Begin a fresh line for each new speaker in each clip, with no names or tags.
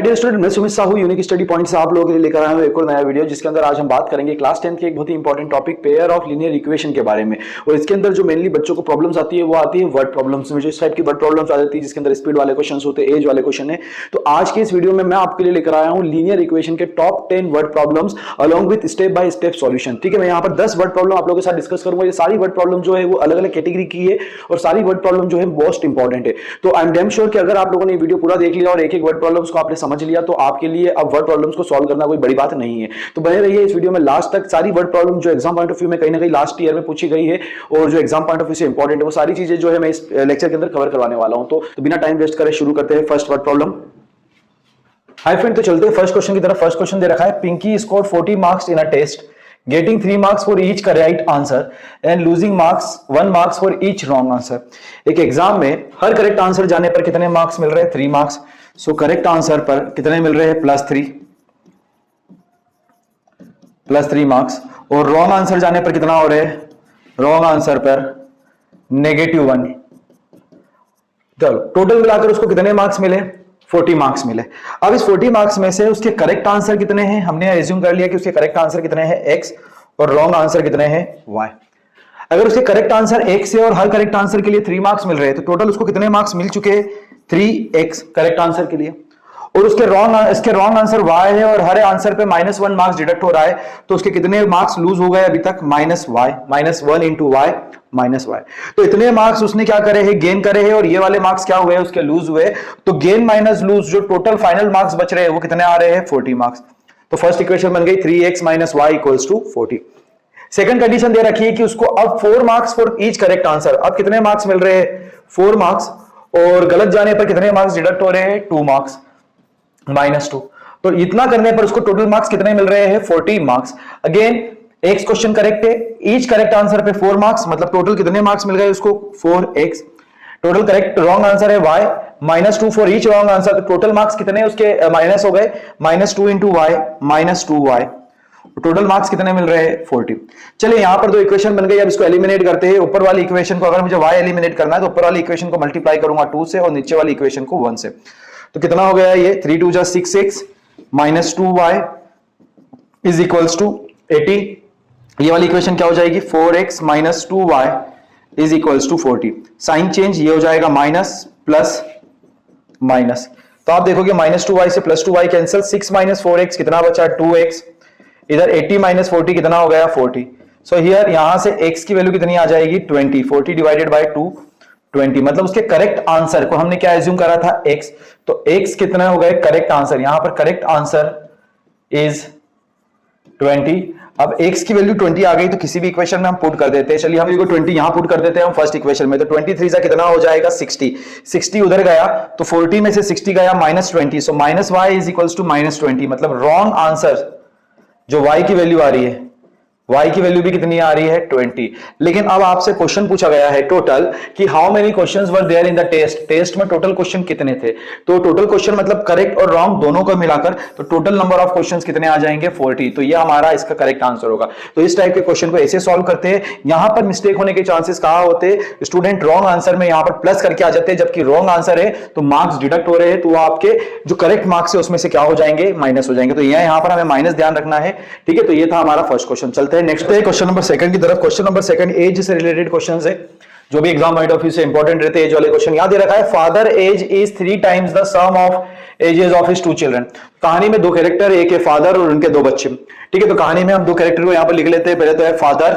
Dear student, मैं Sumit Sahu unique study point से आप लोगों के लिए लेकर आया हूं एक और नया वीडियो, जिसके अंदर आज हम बात करेंगे क्लास 10 के एक बहुत ही important topic pair of linear equation के बारे में। और इसके अंदर जो मेनली बच्चों को प्रॉब्लम्स आती है वो आती है वर्ड प्रॉब्लम्स में। जो इस टाइप की वर्ड प्रॉब्लम्स आ जाती है जिसके अंदर स्पीड वाले क्वेश्चन होते हैं, एज वाले क्वेश्चन है। तो आज के इस वीडियो में मैं आपके लिए लेकर आया हूं लीनियर इक्वेशन के top 10 word problems along with step by step solution. ठीक है, मैं यहाँ पर 10 वर्ड प्रॉब्लम आप लोगों के साथ डिस्कस करूंगा। ये सारी वर्ड प्रॉब्लम जो है वो अलग अलग कैटेगरी की है और सारी वर्ड प्रॉब्लम जो है मोस्ट इंपॉर्टेंट है। तो आई एम डैम श्योर कि अगर आप लोगों ने वीडियो पूरा देख लिया और एक एक वर्ड प्रॉब्लम्स को आपने समझ लिया तो आपके लिए अब वर्ड प्रॉब्लम्स को सॉल्व करना कोई बड़ी बात नहीं है। तो बने रहिए इस वीडियो में लास्ट तक। सारी वर्ड प्रॉब्लम जो एग्जाम पॉइंट ऑफ व्यू में कहीं ना कहीं लास्ट ईयर में पूछी गई है और जो एग्जाम पॉइंट ऑफ व्यू से इंपॉर्टेंट है वो सारी चीजें जो है मैं इस लेक्चर के अंदर कवर करवाने वाला हूं। तो बिना टाइम वेस्ट करे शुरू करते हैं first word problem. Hi friend, तो चलते हैं फर्स्ट क्वेश्चन की तरफ। फर्स्ट क्वेश्चन दे रखा है, Pinky score 40 marks in a test, getting 3 marks for each correct answer and losing 1 marks for each wrong answer। एक एग्जाम में हर करेक्ट आंसर जाने पर कितने मार्क्स मिल रहे हैं? 3 मार्क्स। सो करेक्ट आंसर पर कितने मिल रहे हैं? +3 मार्क्स। और रॉन्ग आंसर जाने पर कितना हो रहे हैं? रॉन्ग आंसर पर -1। चलो टोटल मिलाकर उसको कितने मार्क्स मिले? 40 मार्क्स मिले। अब इस 40 मार्क्स में से उसके करेक्ट आंसर कितने हैं? हमने एज्यूम कर लिया कि उसके करेक्ट आंसर कितने हैं? x, और रॉन्ग आंसर कितने हैं? y। अगर उसके करेक्ट आंसर x है और हर करेक्ट आंसर के लिए 3 मार्क्स मिल रहे हैं तो टोटल उसको कितने मार्क्स मिल चुके हैं? 3x करेक्ट आंसर के लिए। और इसके रॉन्ग आंसर y है और हर आंसर पे -1 मार्क्स डिडक्ट हो रहा है तो उसके कितने मार्क्स लूज हो गए अभी तक? -1 × y -y। तो इतने मार्क्स उसने क्या करे हैं? गेन करे हैं। और ये वाले मार्क्स क्या हुए? उसके लूज हुए। तो गेन माइनस लूज जो टोटल फाइनल मार्क्स बच रहे हैं वो कितने आ रहे हैं? 40 मार्क्स। तो फर्स्ट इक्वेशन बन गई 3x - y = 40। सेकंड कंडीशन दे रखी है कि उसको अब 4 marks for each correct answer. अब कितने मार्क्स मिल रहे हैं? 4 मार्क्स। और गलत जाने पर कितने मार्क्स डिडक्ट हो रहे हैं? 2 मार्क्स -2। तो इतना करने पर उसको टोटल मार्क्स कितने मिल रहे हैं? 40 marks. Again x question correct है, ईच करेक्ट आंसर पे 4 मार्क्स, मतलब टोटल कितने मार्क्स मिल गए उसको? 4x। Total correct wrong answer है y, -2 for each wrong answer. Total marks कितने उसके माइनस हो गए? -2 × y -2y। टोटल मार्क्स कितने मिल रहे हैं? 40। चलिए यहां पर दो इक्वेशन बन गई। अब इसको एलिमिनेट करते हैं। ऊपर वाली इक्वेशन को अगर मुझे y एलिमिनेट करना है तो ऊपर वाली इक्वेशन को मल्टीप्लाई करूंगा 2 से और नीचे वाली इक्वेशन को 1 से। तो कितना हो गया ये? 3 × 2 = 6x -2y = 80। ये वाली इक्वेशन क्या हो जाएगी? 4x - 2y = 40। साइन चेंज, ये हो जाएगा माइनस प्लस माइनस। तो आप देखोगे -2y से +2y कैंसिल। 6 - 4x कितना बचा? 2x। इधर 80 - 40 कितना हो गया? 40। सो हियर यहां से x की वैल्यू कितनी आ जाएगी? 20। 40 / 2 20। मतलब उसके करेक्ट आंसर को हमने क्या एज्यूम करा था? x। तो x कितने हो गए करेक्ट आंसर? यहां पर करेक्ट आंसर इज 20। अब x की वैल्यू 20 आ गई तो किसी भी इक्वेशन में हम पुट कर देते हैं। चलिए हम इसको 20 यहां पुट कर देते हैं हम फर्स्ट इक्वेशन में। तो 23 से कितना हो जाएगा? 60। 60 उधर गया तो 40 में से 60 गया -20। सो -y = -20। मतलब रॉन्ग आंसर जो y की वैल्यू आ रही है, y की वैल्यू भी कितनी आ रही है? 20। लेकिन अब आपसे क्वेश्चन पूछा गया है टोटल कि how many questions were there in the test. Test में टोटल क्वेश्चन कितने थे? तो टोटल क्वेश्चन मतलब करेक्ट और रॉन्ग दोनों को मिलाकर तो टोटल नंबर ऑफ क्वेश्चंस कितने आ जाएंगे? 40। तो ये हमारा इसका करेक्ट आंसर होगा। तो इस टाइप के क्वेश्चन को ऐसे सॉल्व करते हैं। यहां पर मिस्टेक होने के चांसेस कहां होते हैं? स्टूडेंट रॉन्ग आंसर में यहां पर प्लस करके आ जाते हैं, जबकि रॉन्ग आंसर है तो मार्क्स डिडक्ट हो रहे हैं तो आपके जो करेक्ट मार्क्स है उसमें से क्या हो जाएंगे? माइनस हो जाएंगे। तो यहां पर हमें माइनस ध्यान रखना है। ठीक है, तो ये था हमारा फर्स्ट क्वेश्चन। चलते हैं नेक्स्ट पे क्वेश्चन नंबर सेकंड की तरफ। क्वेश्चन नंबर सेकंड एज से रिलेटेड क्वेश्चंस है जो भी एग्जाम पॉइंट ऑफ व्यू से इंपॉर्टेंट रहते हैं। एज वाले क्वेश्चन यहां दे रखा है, father age is 3 times the sum of ages of his 2 children. कहानी में 2 कैरेक्टर, एक है फादर और उनके 2 बच्चे। ठीक है, तो कहानी में हम 2 कैरेक्टर को यहां पर लिख लेते हैं। पहले तो है फादर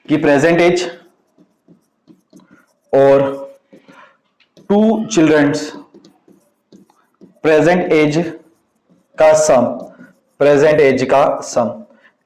की प्रेजेंट एज और 2 चिल्ड्रंस प्रेजेंट एज का सम। प्रेजेंट एज का सम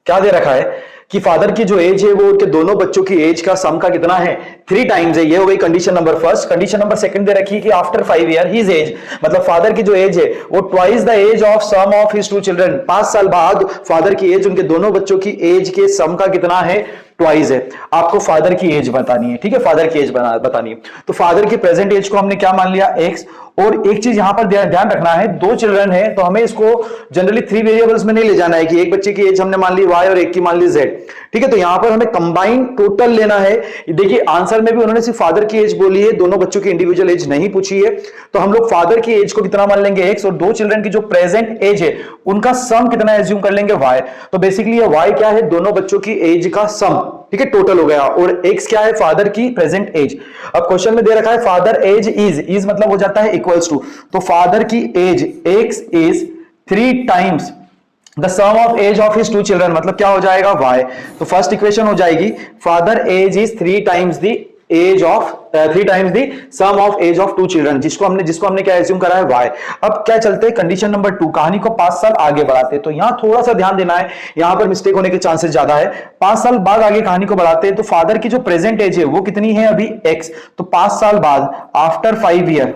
क्या दे रखा है कि फादर की जो एज है वो उनके दोनों बच्चों की एज का सम का कितना है? 3 times है। ये हो गई condition number first. Condition number second दे रखी है कि आफ्टर 5 years हिज एज, मतलब फादर की जो एज है वो twice the age of sum of his 2 children. 5 साल बाद फादर की एज उनके दोनों बच्चों की एज के सम का कितना है? ट्वाइस है। आपको फादर की एज बतानी है। ठीक है, फादर की एज बतानी है। तो फादर की प्रेजेंट एज को हमने क्या मान लिया? x। और एक चीज यहां पर ध्यान रखना है, दो चिल्ड्रन है तो हमें इसको जनरली 3 वेरिएबल्स में नहीं ले जाना है कि एक बच्चे की एज हमने मान ली y और एक की मान ली z, ठीक है। तो यहां पर हमें कंबाइन टोटल लेना है। देखिए आंसर में भी उन्होंने सिर्फ फादर की एज बोली है, दोनों बच्चों की इंडिविजुअल एज नहीं पूछी है, तो हम लोग फादर की एज को कितना मान लेंगे x, और दो चिल्ड्रन की जो प्रेजेंट एज है उनका सम कितना एज्यूम कर लेंगे y। तो बेसिकली ये y क्या है, दोनों बच्चों की एज का सम, ठीक है, टोटल हो गया। और x क्या है, फादर की प्रेजेंट एज। अब क्वेश्चन में दे रखा है फादर एज इज मतलब हो जाता है इक्वल्स टू, तो फादर की age x is 3 times the sum of age of his 2 children, मतलब क्या हो जाएगा y। तो फर्स्ट इक्वेशन हो जाएगी father age is 3 times the age of 3 times the sum of age of 2 children, जिसको हमने क्या एज्यूम करा है y। अब क्या चलते हैं कंडीशन नंबर 2, कहानी को 5 साल आगे बढ़ाते हैं। तो यहां थोड़ा सा ध्यान देना है, यहां पर मिस्टेक होने के चांसेस ज्यादा है। 5 साल बाद आगे कहानी को बढ़ाते हैं तो फादर की जो प्रेजेंट एज है वो कितनी है अभी x, तो 5 साल बाद आफ्टर 5 ईयर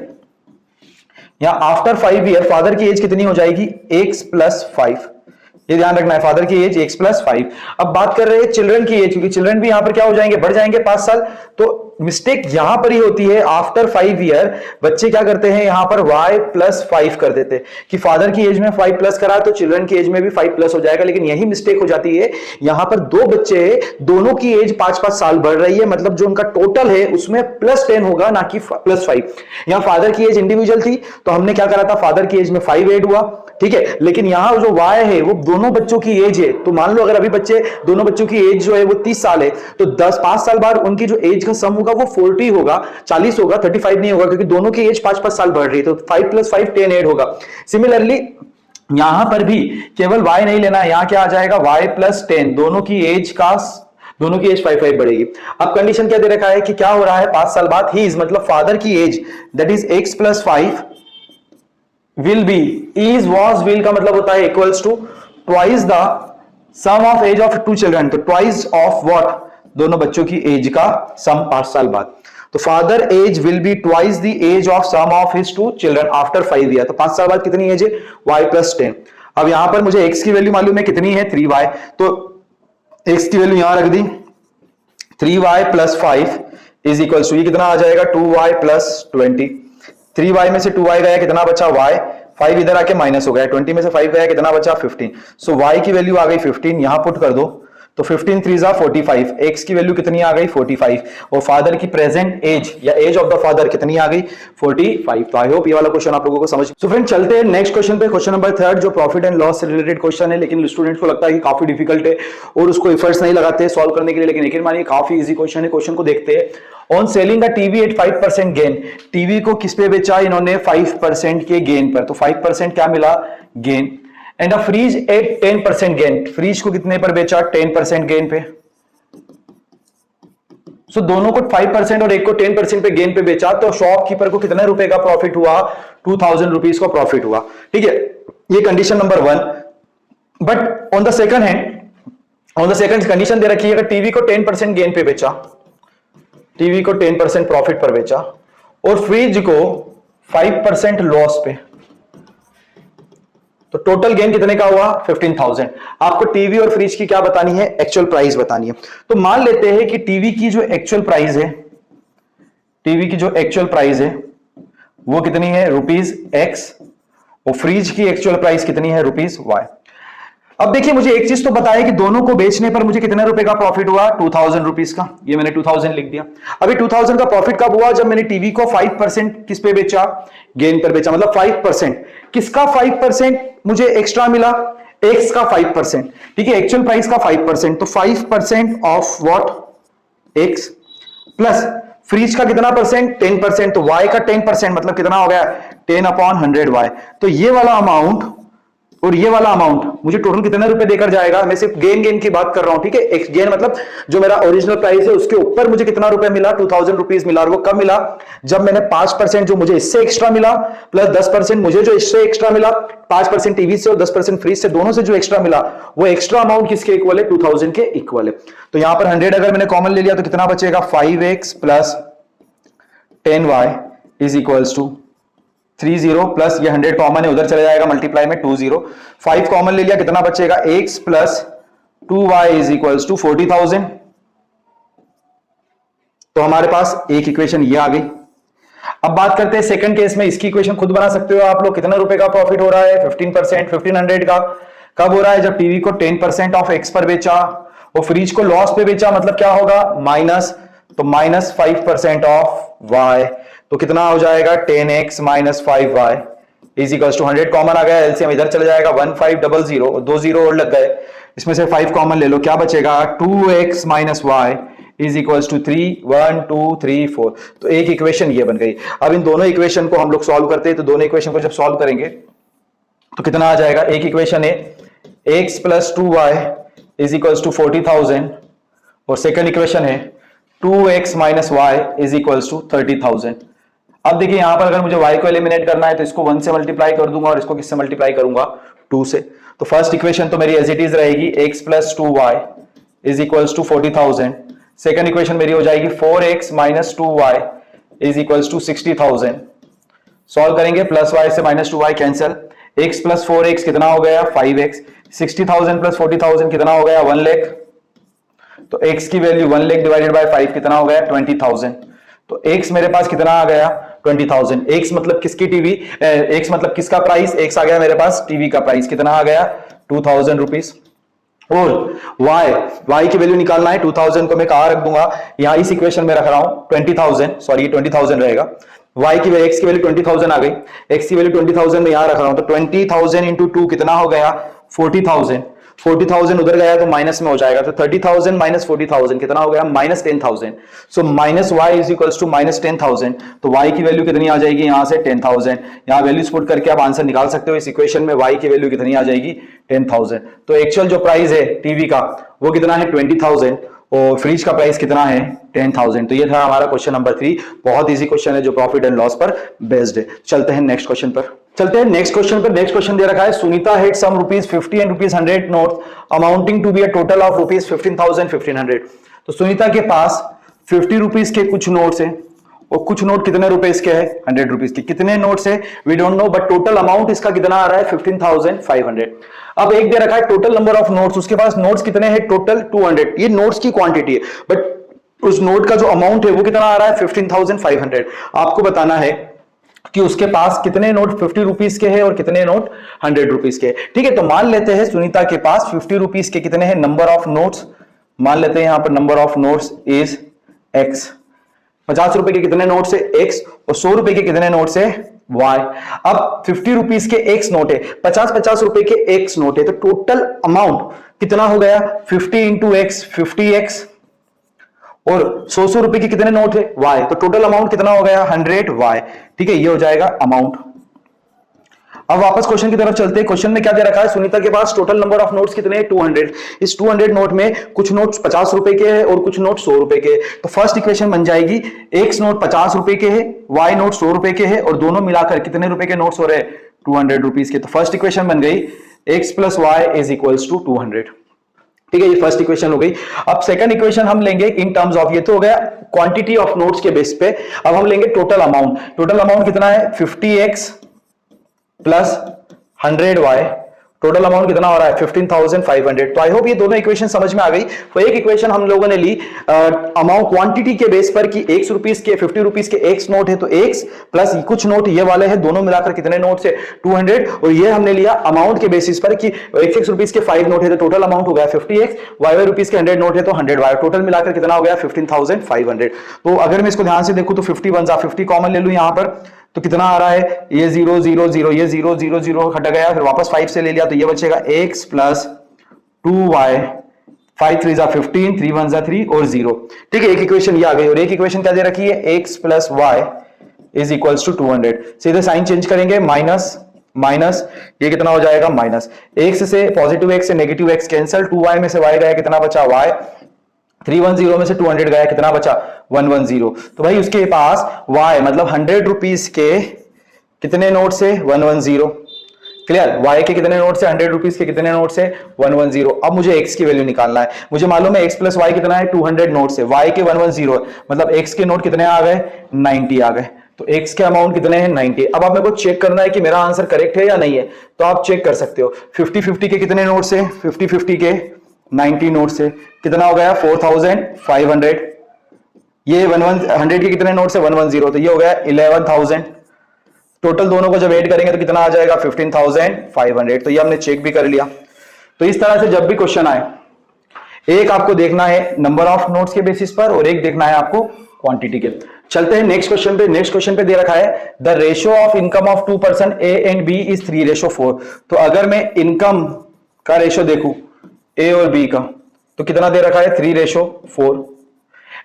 या आफ्टर 5 ईयर फादर की एज कितनी हो जाएगी x प्लस 5, ये ध्यान रखना है, फादर की एज x प्लस 5। अब बात कर रहे हैं चिल्ड्रन की एज, क्योंकि चिल्ड्रन भी यहां पर क्या हो जाएंगे, बढ़ जाएंगे 5 साल। तो मिस्टेक यहां पर ही होती है, आफ्टर 5 ईयर बच्चे क्या करते हैं, यहां पर y प्लस 5 कर देते हैं कि फादर की एज में 5 प्लस करा तो चिल्ड्रन की एज में भी 5 प्लस हो जाएगा। लेकिन यही मिस्टेक हो जाती है, यहां पर दो बच्चे हैं, दोनों की एज 5-5 साल बढ़ रही है, मतलब जो उनका टोटल है उसमें प्लस 10 होगा ना कि प्लस 5। यहां फादर की एज इंडिविजुअल थी तो हमने क्या करा था, फादर की एज में 5 ऐड हुआ, ठीक है। लेकिन यहां जो y है वो दोनों बच्चों की एज है, तो मान लो अगर अभी बच्चे दोनों बच्चों की एज जो है वो 30 साल है, तो 5 साल बाद उनकी जो एज का सम होगा वो 40 होगा, 40 होगा, 35 नहीं होगा, क्योंकि दोनों की एज 5-5 साल बढ़ रही है। तो 5 प्लस 5 10 ऐड होगा। सिमिलरली यहां पर भी केवल y नहीं लेना है, यहां क्या आ जाएगा y प्लस 10, दोनों की एज 5-5 बढ़ेगी। अब कंडीशन क्या दे रखा है कि क्या हो रहा है, 5 साल बाद ही मतलब फादर की age that is x plus 5 will be, is was will का मतलब होता है equals to twice the sum of age of 2 children, तो twice of what, दोनों बच्चों की एज का सम 5 साल बाद। तो father age will be twice the age of sum of his 2 children after 5 year, तो 5 साल बाद कितनी एज है, y प्लस 10। अब यहां पर मुझे x की वैल्यू मालूम है कितनी है, 3y, तो x की वैल्यू यहां रख दी, 3y plus 5 is equal to, ये कितना आ जाएगा 2y प्लस 20। 3y में से 2y गया, कितना बचा y, 5 इधर आके माइनस हो गया, 20 में से 5 गया, कितना बचा 15। सो y की वैल्यू आ गई 15, यहां पुट कर दो, तो 15 3 जा 45, x की वैल्यू कितनी आ गई 45, और फादर की प्रेजेंट एज या एज ऑफ द फादर कितनी आ गई 45। तो आई होप ये वाला क्वेश्चन आप लोगों को समझ। सो फ्रेंड चलते हैं नेक्स्ट क्वेश्चन पे, क्वेश्चन नंबर 3 जो प्रॉफिट एंड लॉस से रिलेटेड क्वेश्चन है, लेकिन स्टूडेंट्स को लगता है कि काफी डिफिकल्ट है और उसको एफर्ट्स नहीं लगाते सॉल्व करने के लिए, लेकिन यकीन मानिए काफी इजी क्वेश्चन है। क्वेश्चन को देखते हैं। On selling a TV at 5% gain, TV को किस पे बेचा इन्होंने 5% के गेन पर, तो 5% क्या मिला gain. And a fridge at 10% gain, fridge को कितने पर बेचा 10% गेन पे। सो दोनों को 5% और एक को 10% पे गेन पे बेचा, तो शॉपकीपर को कितने रुपए का प्रॉफिट हुआ, 2000 रुपीज का प्रॉफिट हुआ, ठीक है। ये condition number 1। But on the second hand, on the second condition दे रखी है, अगर टीवी को 10% गेन पे बेचा, टीवी को 10% प्रॉफिट पर बेचा और फ्रिज को 5% लॉस पे, तो टोटल गेन कितने का हुआ 15,000। आपको टीवी और फ्रिज की क्या बतानी है, एक्चुअल प्राइस बतानी है। तो मान लेते हैं कि टीवी की जो एक्चुअल प्राइस है, टीवी की जो एक्चुअल प्राइस है वो कितनी है ₹X, और फ्रिज की एक्चुअल प्राइस कितनी है ₹Y। अब देखिए मुझे एक चीज तो बताया कि दोनों को बेचने पर मुझे कितने रुपए का प्रॉफिट हुआ 2000 रुपीज का, ये मैंने 2000 लिख दिया। अभी 2000 का प्रॉफिट कब हुआ, जब मैंने टीवी को 5% किस पे बेचा, गेन पर बेचा, मतलब 5%। किसका 5% मुझे एक्स्ट्रा मिला, एक्स का 5%, ठीक है, एक्चुअल प्राइस का 5%, तो 5% of what x plus fridge का कितना परसेंट 10%, तो y का 10% मतलब कितना हो गया 10/100y। तो ये वाला अमाउंट और ये वाला अमाउंट मुझे टोटल कितने रुपए देकर जाएगा, मैं सिर्फ गेन की बात कर रहा हूं, ठीक है। एक्स गेन मतलब जो मेरा ओरिजिनल प्राइस है उसके ऊपर मुझे कितना रुपए मिला 2000 रुपीज मिला, और वो कब मिला, जब मैंने 5% जो मुझे इससे एक्स्ट्रा मिला प्लस 10% मुझे जो इससे एक्स्ट्रा मिला, 5% टीवी से और 10% फ्रीज से, दोनों से जो एक्स्ट्रा मिला वो एक्स्ट्रा अमाउंट किसके इक्वल है 2000 के इक्वल है। तो यहां पर 100 अगर मैंने कॉमन ले लिया तो कितना बचेगा 5x plus 10y is equals to 30 plus ये 100 कॉमन है उधर चले जाएगा मल्टीप्लाई में 20, 5 कॉमन ले लिया कितना बचेगा x plus 2y is equals to 40,000। तो हमारे पास एक इक्वेशन ये आ गई। अब बात करते हैं सेकंड केस में, इसकी इक्वेशन खुद बना सकते हो आप लोग। कितना रुपए का प्रॉफिट हो रहा है? 15%, 1500 का। कब हो रहा है? जब टीवी को 10% ऑफ एक्स पर बेचा और फ्रिज को लॉस पे बेचा, मतलब क्या होगा? माइनस, तो माइनस 5% ऑफ वाई, तो कितना हो जाएगा? 10x minus 5y is equal to 100। Common आ गया, एलसीएम इधर चले जाएगा, 1500, 2 0 और लग गए, इसमें से 5 कॉमन ले लो, क्या बचेगा? 2x minus y is equal to 3, 1 2 3 4। तो एक इक्वेशन ये बन गई। अब इन दोनों इक्वेशन को हम लोग सॉल्व करते हैं, तो दोनों इक्वेशन को जब सॉल्व करेंगे तो कितना आ जाएगा? एक इक्वेशन है x plus 2y is equal to 40,000 और सेकेंड इक्वेशन है 2x minus y is equal to 30,000। अब देखिए यहां पर अगर मुझे y को एलिमिनेट करना है तो इसको 1 से मल्टीप्लाई कर दूंगा और इसको किससे मल्टीप्लाई करूंगा? 2 से। तो फर्स्ट इक्वेशन तो मेरी एज इट इज रहेगी x plus 2y is equal to 40,000। Second equation मेरी हो जाएगी 4x minus 2y is equal to 60,000। Solve करेंगे, प्लस y से minus 2y cancel, x plus 4x कितना हो गया? 5x। 60,000 प्लस 40,000 कितना हो गया? 1 लाख। तो x की वैल्यू 1 लाख डिवाइडेड बाय 5 कितना हो गया? 20,000। तो x मेरे पास कितना आ गया? 20,000। x मतलब किसकी टीवी, x मतलब किसका प्राइस? x आ गया मेरे पास टीवी का प्राइस, कितना आ गया? 2,000 रुपीज। और y की वैल्यू निकालना है, 2000 को मैं कहां रख दूंगा? यहां इस इक्वेशन में रख रहा हूं 20,000, सॉरी 20,000 रहेगा। x की वैल्यू 20,000 आ गई, x की वैल्यू 20,000 में यहां रख रहा हूं, तो 20,000 इंटू 2 कितना हो गया? 40,000। 40,000 उधर गया तो माइनस में हो जाएगा, तो 30,000 माइनस 40,000 कितना हो गया? Minus 10,000। So minus y is equals to minus 10,000। तो y की वैल्यू कितनी आ जाएगी? यहां से 10,000। यहां वैल्यूज पुट करके आप आंसर निकाल सकते हो। इस इक्वेशन में y की वैल्यू कितनी आ जाएगी? 10,000। तो एक्चुअल जो प्राइस है टीवी का वो कितना है? 20,000 और फ्रिज का प्राइस कितना है? 10,000। तो ये था हमारा क्वेश्चन नंबर 3। बहुत इजी क्वेश्चन है जो प्रॉफिट एंड लॉस पर बेस्ड है। चलते हैं नेक्स्ट क्वेश्चन पर। नेक्स्ट क्वेश्चन दे रखा है, Sunita had some ₹50 and ₹100 note amounting to be a total of ₹15,000 1500। तो सुनीता के पास 50 रुपीज के कुछ नोट्स हैं और कुछ नोट कितने रुपए के हैं? 100 रुपीज के। कितने नोट्स है we don't know, but total amount इसका कितना आ रहा है? 15,500। अब एक दे रखा है टोटल नंबर ऑफ नोट्स, उसके पास नोट्स कितने हैं? टोटल 200। ये नोट्स की क्वांटिटी है, बट उस नोट का जो अमाउंट है वो कितना आ रहा है? 15,500। आपको बताना है कि उसके पास कितने नोट 50 रुपीज के हैं और कितने नोट 100 रुपीज के। ठीक है, तो मान लेते हैं सुनीता के पास 50 रुपीज के कितने हैं? नंबर ऑफ नोट्स, मान लेते हैं यहां पर number of notes is x। 50 रुपए के कितने नोट से? x। और 100 रुपए के कितने नोट से? y। अब 50 रुपीज के x नोट है, 50-50 रुपए के x नोट है, तो टोटल अमाउंट कितना हो गया? 50 इंटू एक्स 50x और 100 रुपए के कितने नोट है? y। तो टोटल अमाउंट कितना हो गया? 100y। ठीक है, ये हो जाएगा अमाउंट। अब वापस क्वेश्चन की तरफ चलते हैं। क्वेश्चन में क्या दे रखा है? सुनीता के पास टोटल नंबर ऑफ नोट्स कितने हैं? 200। इस 200 नोट में कुछ नोट्स 50 रुपए के हैं और कुछ नोट 100 रुपए के। तो फर्स्ट इक्वेशन बन जाएगी, x नोट 50 रुपए के हैं, y नोट 100 रुपए के हैं और दोनों मिलाकर कितने रुपए के नोट्स हो रहे हैं? 200 रुपीज के। तो फर्स्ट इक्वेशन बन गई x plus y is equals to 200। ठीक है, ये फर्स्ट इक्वेशन हो गई। अब सेकंड इक्वेशन हम लेंगे इन टर्म्स ऑफ, ये तो हो गया क्वांटिटी ऑफ नोट्स के बेस पे। अब हम लेंगे टोटल अमाउंट। टोटल अमाउंट कितना है? 50x plus 100y। Total amount कितना हो रहा है? 15,500। तो आई होप ये दोनों इक्वेशन समझ में आ गई। तो एक इक्वेशन हम लोगों ने ली अमाउंट क्वांटिटी के बेस पर कि 1 रुपीज के 50 रुपीज के x नोट है, तो x प्लस कुछ नोट ये वाले हैं, दोनों मिलाकर कितने नोट है? 200। और ये हमने लिया अमाउंट के बेसिस पर कि 1 रुपीज के 5 नोट है, तो टोटल अमाउंट हो गया 50x, y रुपीज के 100 नोट है तो 100y। टोटल मिलाकर कितना हो गया? 15,500। तो अगर मैं इसको ध्यान से देखूं तो 50 बन जा, 50 कॉमन ले लूं यहां पर, तो कितना आ रहा है? ये 0 0 0, ये 0 0 0 हट गया, फिर वापस 5 से ले लिया तो ये बचेगा x प्लस 2y। 5 3 जा 15, 3 1 जा 3 और 0। ठीक है, एक इक्वेशन ये आ गई। और एक इक्वेशन क्या दे रखी है? x plus y is equals to 200। सीधे साइन चेंज करेंगे, माइनस माइनस, ये कितना हो जाएगा? माइनस। x से पॉजिटिव x से नेगेटिव x कैंसिल, 2y में से y गया, कितना बचा? y। 310 में से 200 गया, कितना बचा? 110। तो भाई उसके पास y मतलब 100 रुपीज के कितने नोट से? 110। क्लियर? y के कितने नोट से? 100 रुपीज के कितने नोट से? 110। अब मुझे x की वैल्यू निकालना है। मुझे मालूम है x प्लस वाई कितना है? 200 नोट से, y के 110, मतलब x के नोट कितने आ गए? 90 आ गए। तो x के अमाउंट कितने हैं? 90। अब आप मेरे को चेक करना है कि मेरा आंसर करेक्ट है या नहीं है, तो आप चेक कर सकते हो। 50-50 के कितने नोट से? 50-50 के 90 नोट से कितना हो गया? 4,500। ये 100 के कितने नोट्स है 110, तो ये हो गया 11,000। टोटल दोनों को जब ऐड करेंगे तो कितना आ जाएगा 15,500। तो ये हमने चेक भी कर लिया। तो इस तरह से जब भी क्वेश्चन आए, एक आपको देखना है नंबर ऑफ नोट्स के बेसिस पर और एक देखना है आपको क्वांटिटी के। चलते हैं नेक्स्ट क्वेश्चन पे। नेक्स्ट क्वेश्चन पे दे रखा है the ratio of income of 2 person A and B is 3:4। तो अगर मैं इनकम का रेशियो देखूं ए और बी का, तो कितना दे रखा है 3:4।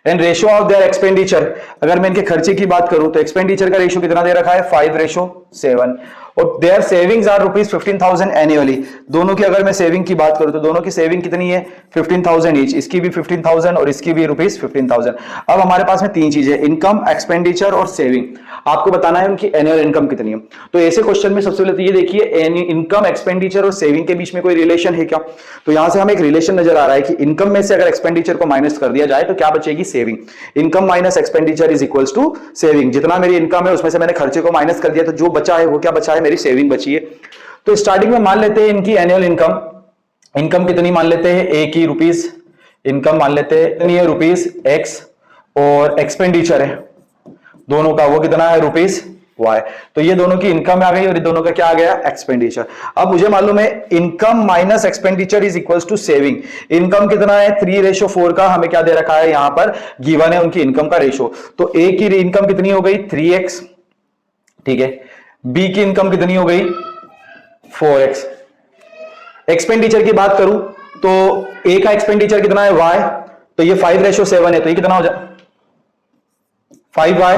And ratio of their expenditure, अगर मैं इनके खर्चे की बात करूं तो एक्सपेंडिचर का रेशियो कितना दे रखा है 5:7। और देयर सेविंग्स आर ₹15,000 एनुअली। दोनों की अगर मैं सेविंग की बात करूं तो दोनों की सेविंग कितनी है 15,000 ईच, इसकी भी 15,000 और इसकी भी ₹15,000। अब हमारे पास में तीन चीजें, इनकम, एक्सपेंडिचर और सेविंग। आपको बताना है उनकी एनुअल इनकम कितनी है। तो ऐसे क्वेश्चन में सबसे पहले तो ये देखिए इनकम, एक्सपेंडिचर और सेविंग के बीच में कोई रिलेशन है क्या। तो यहां से हमें एक रिलेशन नजर आ रहा है कि इनकम में से अगर एक्सपेंडिचर को माइनस कर दिया जाए तो क्या बचेगी saving. Income minus expenditure is equals to saving. जितना मेरी इनकम है उसमें से मैंने खर्चे को माइनस कर दिया तो जो बचा है वो क्या बचा है, मेरी सेविंग बची है। तो स्टार्टिंग में मान लेते हैं इनकी एनुअल इनकम कितनी मान लेते हैं, ए की रुपीस इनकम मान लेते हैं कितनी है ₹X, और एक्सपेंडिचर है दोनों का वो कितना है ₹Y। तो ये दोनों की इनकम आ गई और ये दोनों का क्या आ गया एक्सपेंडिचर। अब मुझे मालूम है income minus expenditure is equals to saving. Income कितना है 3:4 का, हमें क्या दे रखा है यहां पर गिवन है उनकी इनकम का रेशो। तो ए की इनकम कितनी हो गई 3x, ठीक है। बी की इनकम कितनी हो गई 4x। एक्सपेंडिचर की बात करूं तो ए का एक्सपेंडिचर कितना है y, तो ये 5:7 है, तो ये कितना हो जाए 5y,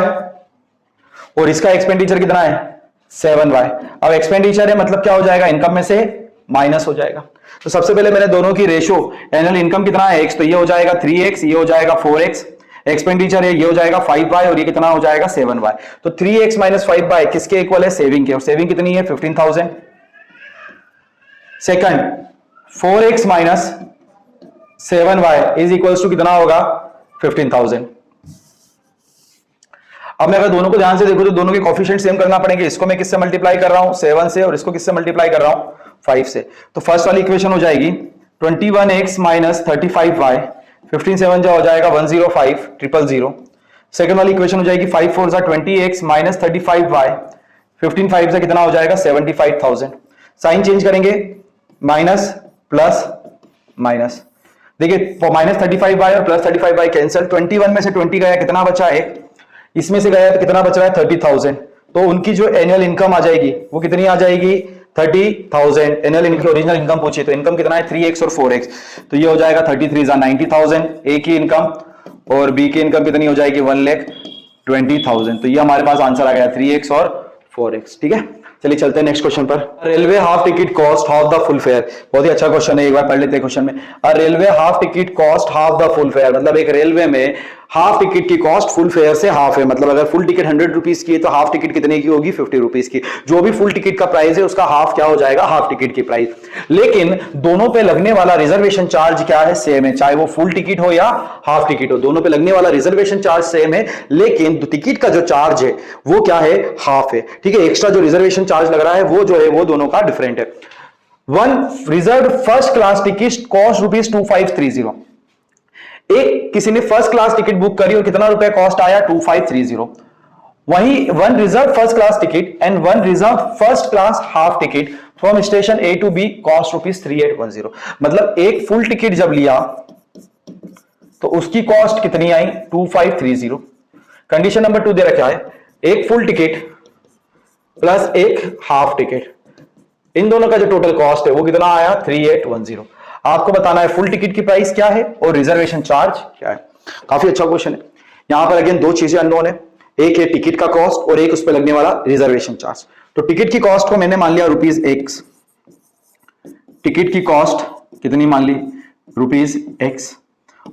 और इसका एक्सपेंडिचर कितना है 7y। अब एक्सपेंडिचर है मतलब क्या हो जाएगा इनकम में से माइनस हो जाएगा। तो सबसे पहले मैंने दोनों की रेशो, एनुअल इनकम कितना है x, तो ये हो जाएगा 3x, ये हो जाएगा 4x। एक्सपेंडिचर है ये हो जाएगा 5y और ये कितना हो जाएगा 7y। तो 3x माइनस 5y किसके इक्वल है सेविंग के, और सेविंग कितनी है 15,000। Second 4x minus 7y is equals to कितना होगा 15,000। अब मैं अगर दोनों को ध्यान से देखूं तो दोनों के कोफिशिएंट सेम करना पड़ेंगे। इसको मैं किससे मल्टीप्लाई कर रहा हूं 7 से, और इसको किससे मल्टीप्लाई कर रहा हूं 5 से। तो फर्स्ट वाली इक्वेशन हो जाएगी 21x माइनस 35y, 15 7 जो हो जाएगा 105,000। सेकंड वाली इक्वेशन हो जाएगी 5 4 जा 20x माइनस 35y, 15 5 से कितना हो जाएगा 75,000। साइन चेंज करेंगे माइनस प्लस माइनस, देखिए माइनस 35y और प्लस 35y कैंसिल, 21 में से 20 गया कितना बचा है, इसमें से गया तो कितना बच रहा है 30,000। तो उनकी जो एनुअल इनकम आ जाएगी वो कितनी आ जाएगी 30,000। एनुअल इनकम ओरिजिनल इनकम पूछी तो इनकम कितना है 3x और 4x, तो ये हो जाएगा 33 जा 90,000 ए की इनकम, और बी की इनकम कितनी हो जाएगी 1,20,000। तो ये हमारे पास आंसर आ गया 3x और 4x। ठीक है, चलिए चलते हैं नेक्स्ट क्वेश्चन पर। Railway half ticket cost half the full fair. बहुत ही अच्छा क्वेश्चन है, एक बार पढ़ लेते हैं क्वेश्चन में। Railway half ticket cost half the full fair, मतलब एक रेलवे में हाफ टिकट की कॉस्ट फुल फेयर से हाफ है। मतलब अगर फुल टिकट 100 रुपीज की है तो हाफ टिकट कितने की होगी 50 रुपीज की। जो भी फुल टिकट का प्राइस है उसका हाफ क्या हो जाएगा हाफ टिकट की प्राइस। लेकिन दोनों पे लगने वाला रिजर्वेशन चार्ज क्या है सेम है, चाहे वो फुल टिकट हो या हाफ टिकट हो, दोनों पे लगने वाला रिजर्वेशन चार्ज सेम है। लेकिन टिकट का जो चार्ज है वो क्या है हाफ है। ठीक है, एक्स्ट्रा जो रिजर्वेशन चार्ज लग रहा है वो जो है वो दोनों का डिफरेंट है। One reserve first class ticket cost ₹2530। एक किसी ने फर्स्ट क्लास टिकट बुक करी और कितना रुपए कॉस्ट आया 2530। वहीं one reserve first class ticket and one reserve first class half ticket from station A to B cost ₹3810। मतलब एक फुल टिकट जब लिया तो उसकी कॉस्ट कितनी आई 2530। कंडीशन नंबर 2 दे रखा है एक फुल टिकट प्लस एक हाफ टिकट, इन दोनों का जो टोटल कॉस्ट है वो कितना आया 3810। आपको बताना है फुल टिकट की प्राइस क्या है और रिजर्वेशन चार्ज क्या है। काफी अच्छा क्वेश्चन है। यहां पर अगेन दो चीजें अननोन है, एक है टिकट का कॉस्ट और एक उस पर लगने वाला रिजर्वेशन चार्ज। तो टिकट की कॉस्ट को मैंने मान लिया ₹X, टिकट की कॉस्ट कितनी मान ली ₹X,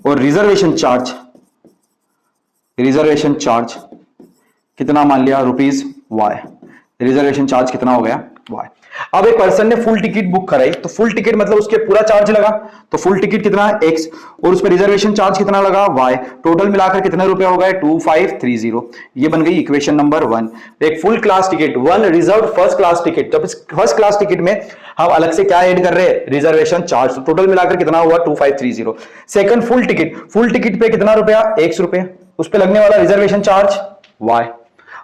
और रिजर्वेशन चार्ज कितना मान लिया ₹Y। रिजर्वेशन चार्ज कितना हो गया Y। अब एक पर्सन ने फुल टिकट बुक कराई तो फुल टिकट मतलब उसके पूरा चार्ज लगा, तो फुल टिकट कितना है X और उस पर रिजर्वेशन चार्ज कितना लगा Y। टोटल मिलाकर कितने रुपए हो गए 2530। ये बन गई इक्वेशन नंबर 1। एक full class ticket, one reserve first class ticket, तो फर्स्ट क्लास टिकट में हम अलग से क्या ऐड कर रहे हैं रिजर्वेशन चार्ज, तो टोटल मिलाकर कितना हुआ 2530। सेकंड फुल टिकट पे कितना रुपया X रुपए, उस पे लगने वाला रिजर्वेशन चार्ज y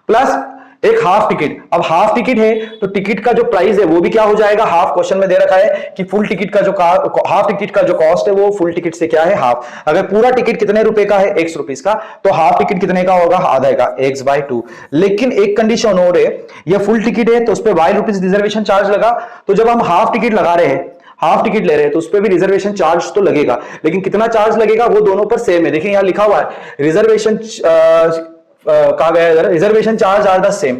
प्लस एक हाफ टिकट। अब हाफ टिकट है तो टिकट का जो प्राइस है वो भी क्या हो जाएगा, हाफ। क्वेश्चन में दे रखा है कि फुल टिकट का जो हाफ टिकट का जो कॉस्ट है वो फुल टिकट से क्या है, हाफ। अगर पूरा टिकट कितने रुपए का है, x रुपीस का, तो हाफ टिकट कितने का होगा, आधा का, x/2। लेकिन एक कंडीशन और है, ये फुल टिकट है तो उस पर y रुपीस रिजर्वेशन चार्ज लगा, तो जब हम हाफ टिकट लगा रहे हैं, हाफ टिकट ले रहे हैं, तो उस पर भी रिजर्वेशन चार्ज तो लगेगा, लेकिन कितना चार्ज लगेगा वो दोनों पर सेम है। देखिए यहां लिखा हुआ है रिजर्वेशन कहा गया है, reservation charge are the same.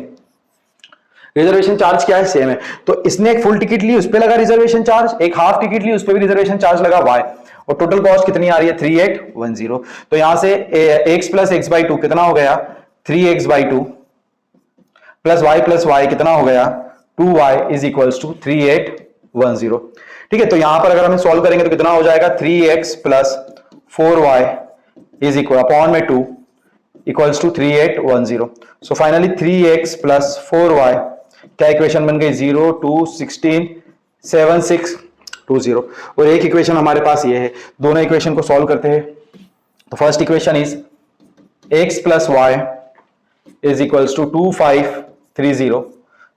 Reservation charge क्या है, सेम है। तो इसने एक फुल टिकट ली, उस पर लगा रिजर्वेशन चार्ज, एक हाफ टिकट ली, उस पर भी रिजर्वेशन चार्ज लगा y, और टोटल कॉस्ट कितनी आ रही है, 3810। तो यहां से x प्लस x/2 कितना हो गया, 3x/2 प्लस y कितना हो गया, 2y इज इक्वल्स टू 3810। ठीक है, तो यहां पर अगर हम सॉल्व करेंगे तो कितना हो जाएगा, 3x plus 4y is equal upon में 2 equals to 3810। So finally 3x plus 4y, क्या इक्वेशन बन गई, 0 2 16 7 6 2 0। और एक इक्वेशन हमारे पास ये है, दोनों इक्वेशन को सॉल्व करते हैं। तो first equation is x plus y is equals to 2530।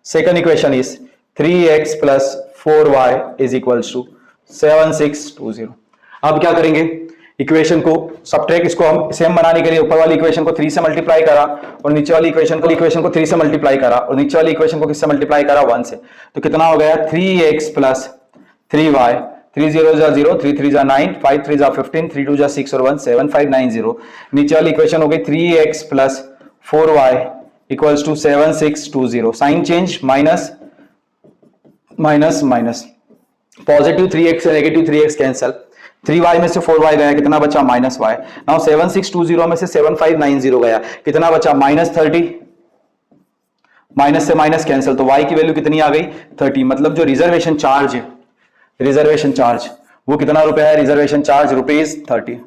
Second equation is 3x plus 4y is equals to 7620। अब क्या करेंगे, इक्वेशन को सबट्रैक्ट, इसको हम सेम बनाने के लिए ऊपर वाली इक्वेशन को 3 से मल्टीप्लाई करा और नीचे वाली इक्वेशन को 3 से मल्टीप्लाई करा और नीचे वाली इक्वेशन को किससे मल्टीप्लाई करा, 1 से। तो कितना हो गया, 3x प्लस 3y, 3 0 0, 3 3 9, 5 3 15, 3 2 6 और 1 7 5 9 0। नीचे वाली इक्वेशन हो गई 3x plus 4y equals to 7620। Sign change, minus minus minus, positive 3x से नेगेटिव 3x कैंसल, 3y में से 4y गया, कितना बचा, माइनस y। नाउ 7620 में से 7590 गया, कितना बचा, -30। माइनस से माइनस कैंसल, तो y की वैल्यू कितनी आ गई, 30। मतलब जो रिजर्वेशन चार्ज है, रिजर्वेशन चार्ज वो कितना रुपया है, रिजर्वेशन चार्ज ₹30।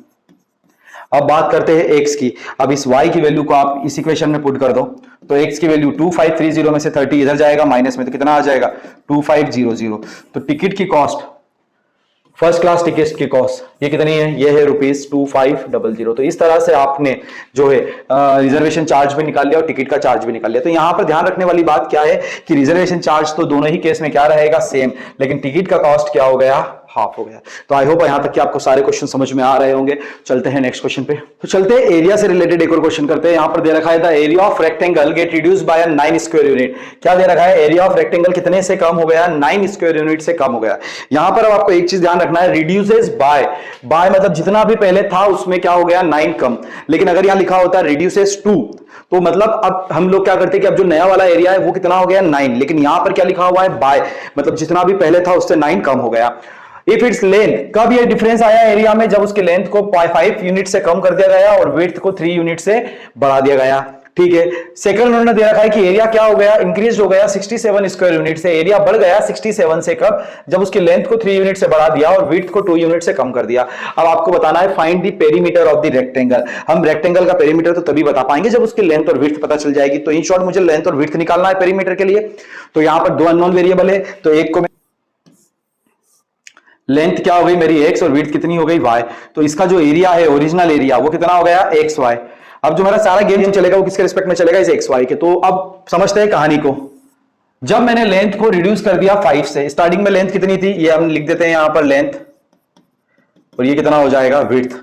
अब बात करते हैं x की। अब इस y की वैल्यू को आप इस इक्वेशन में पुट कर दो, तो x की वैल्यू 2530 में से 30 इधर जाएगा माइनस में, तो कितना आ जाएगा, 2500। तो टिकट की कॉस्ट, फर्स्ट क्लास टिकट की कॉस्ट ये कितनी है, ये है ₹2500। तो इस तरह से आपने जो है रिजर्वेशन चार्ज भी निकाल लिया और टिकट का चार्ज भी निकाल लिया। तो यहां पर ध्यान रखने वाली बात क्या है कि रिजर्वेशन चार्ज तो दोनों ही केस में क्या रहेगा, सेम, लेकिन टिकट का कॉस्ट क्या हो गया, हाफ हो गया। तो आई होप यहां तक कि आपको सारे क्वेश्चन समझ में आ रहे होंगे। चलते हैं नेक्स्ट क्वेश्चन पे। तो चलते हैं एरिया से रिलेटेड एक और क्वेश्चन करते हैं। यहां पर दे रखा है the area of rectangle gate reduced by 9 square unit. क्या दे रखा है, एरिया ऑफ रेक्टेंगल कितने से कम हो गया, 9 स्क्वायर यूनिट से कम हो गया। यहां पर अब आपको एक चीज ध्यान रखना है, रिड्यूसेस बाय, बाय मतलब जितना भी पहले था उसमें क्या हो गया, 9 कम। लेकिन अगर यहां लिखा होता है रिड्यूसेस टू, तो मतलब अब हम लोग क्या करते हैं कि अब जो नया वाला एरिया है वो कितना हो गया, 9। लेकिन यहां पर क्या लिखा हुआ है, बाय, मतलब जितना भी पहले था उससे 9 कम हो गया। इफ इट्स लेंथ, कब ये डिफरेंस आया एरिया में, जब उसके लेंथ को 5 यूनिट से कम कर दिया गया और विड्थ को 3 यूनिट से बढ़ा दिया गया। ठीक है, सेकंड उन्होंने दे रखा है कि एरिया क्या हो गया, इंक्रीज हो गया 67 स्क्वायर यूनिट से। एरिया बढ़ गया 67 से, कब, जब उसकी लेंथ को 3 यूनिट से बढ़ा दिया और विड्थ को 2 यूनिट से कम कर दिया। अब आपको बताना है find the perimeter of the rectangle. हम रेक्टेंगल का पेरीमीटर तो तभी बता पाएंगे जब उसकी लेंथ और विड्थ पता चल जाएगी। तो इन शॉर्ट मुझे लेंथ और विड्थ निकालना है पेरीमीटर के लिए। तो यहां पर 2 अननोन वेरिएबल है, तो एक को लेंथ क्या हो गई मेरी x और विड्थ कितनी हो गई y। तो इसका जो एरिया है, ओरिजिनल एरिया, वो कितना हो गया, xy। अब जो मेरा सारा गेम चलेगा वो किसके रिस्पेक्ट में चलेगा, इस xy के। तो अब समझते हैं कहानी को। जब मैंने लेंथ को रिड्यूस कर दिया 5 से, स्टार्टिंग में लेंथ कितनी थी, ये हम लिख देते हैं यहां पर लेंथ, और ये कितना हो जाएगा, विड्थ।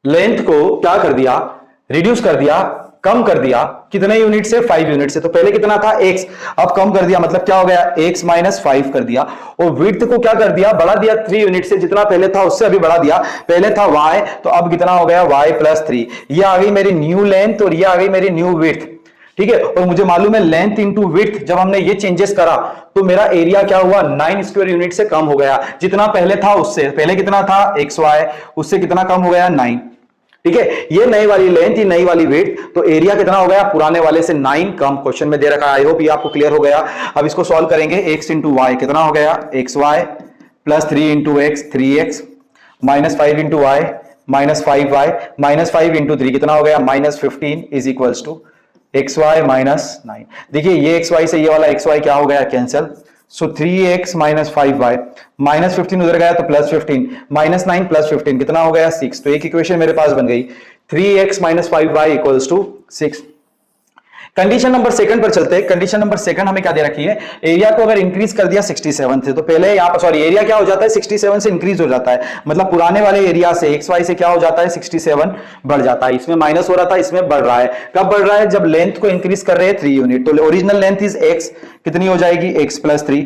लेंथ को क्या कर दिया, रिड्यूस कर दिया, कम कर दिया, कितने यूनिट से, 5 यूनिट से। तो पहले कितना था, x, अब कम कर दिया, मतलब क्या हो गया, x माइनस 5 कर दिया। और विड्थ को क्या कर दिया, बढ़ा दिया 3 यूनिट से, जितना पहले था उससे अभी बढ़ा दिया। पहले था y, तो अब कितना हो गया, y प्लस 3। ये आ गई मेरी न्यू लेंथ और ये आ गई मेरी न्यू विड्थ। ठीक है, और मुझे मालूम है लेंथ इंटू विड्थ, जब हमने ये चेंजेस करा तो मेरा एरिया क्या हुआ, 9 स्क्वायर यूनिट से कम हो गया। जितना पहले था उससे, पहले कितना था xy, उससे कितना कम हो गया, 9। ठीक है, ये नई वाली लेंथ, ये नई वाली विड्थ, तो एरिया कितना हो गया, पुराने वाले से 9 कम। क्वेश्चन में दे रखा है, आई होप ये आपको क्लियर हो गया। अब इसको सॉल्व करेंगे, x इंटू वाई कितना हो गया, xy plus 3 into x 3x minus 5 into y minus 5y minus 5 into 3 कितना हो गया, -15 is equals to xy minus 9। देखिए ये xy से ये वाला xy क्या हो गया, कैंसिल। सो 3x माइनस 5y, माइनस 15 उधर गया तो प्लस 15, माइनस 9 प्लस 15 कितना हो गया 6। तो एक इक्वेशन मेरे पास बन गई 3x minus 5y equals to 6। Condition number second पर चलते हैं। कंडीशन नंबर सेकंड हमें क्या दे रखी है, एरिया को अगर इंक्रीज कर दिया 67 से, तो पहले यहाँ पर सॉरी एरिया क्या हो जाता है 67 से इंक्रीज हो जाता है, मतलब पुराने वाले एरिया से XY से क्या हो जाता है 67 बढ़ जाता है। इसमें माइनस हो रहा था, इसमें बढ़ रहा है। कब बढ़ रहा है, जब लेंथ को इंक्रीज कर रहे हैं 3 यूनिट। तो ओरिजिनल लेंथ इज x, कितनी हो जाएगी x plus 3।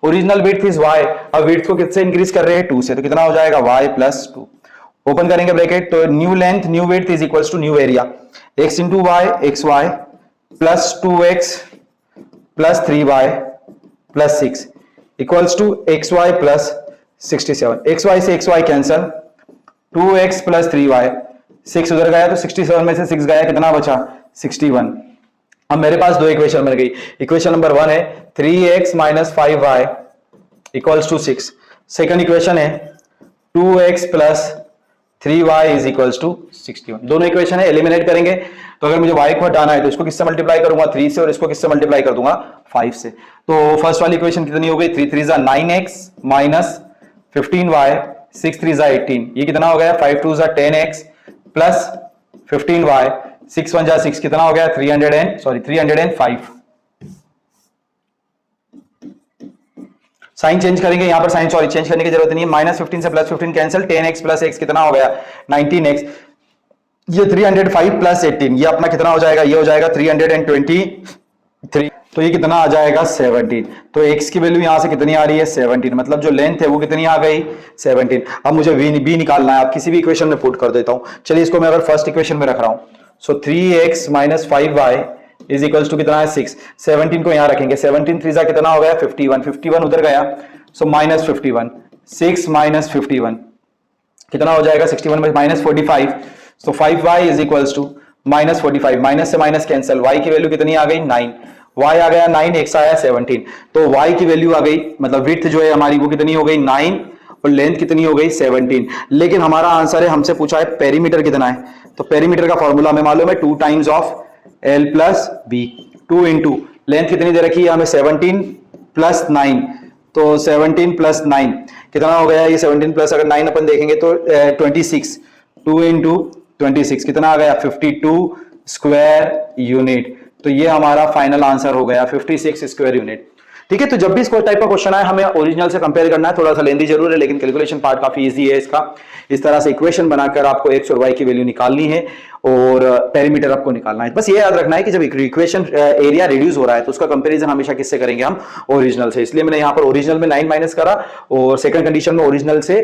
Original width is y, अब विड्थ को किससे इंक्रीज कर रहे हैं 2 से, तो कितना हो जाएगा y प्लस 2। ओपन करेंगे ब्रैकेट, तो new length new width is equals to new area, x into y xy plus 2x plus 3y plus 6 equals to xy plus 67। xy से xy cancel, 2x plus 3y, 6 उधर गया तो 67 में से 6 गया, कितना बचा 61। अब मेरे पास दो इक्वेशन मिल गई। इक्वेशन नंबर 1 है 3x minus 5y equals to 6। Second equation है 2x plus 3y is equals to 61। दोनों इक्वेशन है, एलिमिनेट करेंगे। तो अगर मुझे y को हटाना है तो इसको किससे मल्टीप्लाई करूंगा 3 से, और इसको किससे मल्टीप्लाई कर दूंगा 5 से। तो फर्स्ट वाली इक्वेशन कितनी हो गई 3 3 9x माइनस 15y, 6 3 18, ये कितना हो गया 5 2 10x प्लस 15y, 6 1 6, कितना हो गया 305। साइन चेंज करेंगे यहां पर, साइन सॉरी चेंज करने की जरूरत नहीं है। माइनस 15 से plus 15 cancel, 10x plus x कितना हो गया 19x, ये 305 प्लस 18, ये अपना कितना हो जाएगा, ये हो जाएगा 323, तो ये कितना आ जाएगा 17। तो x की वैल्यू यहां से कितनी आ रही है 17, मतलब जो लेंथ है वो कितनी आ गई 17। अब मुझे b निकालना है, आप किसी भी इक्वेशन में पुट कर देता हूं। चलिए इसको मैं अगर फर्स्ट इक्वेशन में रख रहा हूं, so 3x minus 5y is equals to कितना है 6। 17 को यहां रखेंगे, 17 3 कितना हो गया 51, 51 उधर गया, सो माइनस 51, 6 माइनस 51 कितना हो जाएगा 61 में minus 45, so 5y is equals to minus 45, minus से माइनस कैंसिल, y की वैल्यू कितनी आ गई 9, y आ गया 9, x आया 17, तो y की वैल्यू आ गई, मतलब विड्थ जो है हमारी वो कितनी हो गई 9 और लेंथ कितनी हो गई 17। लेकिन हमारा आंसर है, हमसे पूछा है पेरीमीटर कितना है, तो पेरीमीटर का फॉर्मूला हमें मालूम है 2 times of L plus b, 2 into length कितनी दे रखी है हमें 17 प्लस 9, तो 17 प्लस 9 कितना हो गया, ये 17 प्लस अगर 9 अपन देखेंगे तो 26, 2 इंटू 26 कितना आ गया 52 स्क्वायर यूनिट। तो ये हमारा फाइनल आंसर हो गया 56 स्क्वायर यूनिट। ठीक है, तो जब भी इस टाइप का क्वेश्चन आए हमें ओरिजिनल से कंपेयर करना है, थोड़ा सा लेंदी जरूर है लेकिन कैलकुलेशन पार्ट काफी इजी है इसका। इस तरह से इक्वेशन बनाकर आपको x और y की वैल्यू निकालनी है और पेरीमीटर आपको निकालना है। बस ये याद रखना है कि जब इक्वेशन एरिया रिड्यूस हो रहा है तो उसका कंपैरिजन हमेशा किससे करेंगे हम, ओरिजिनल से। इसलिए मैंने यहाँ पर ओरिजिनल में 9 माइनस करा और सेकंड कंडीशन में ओरिजिनल से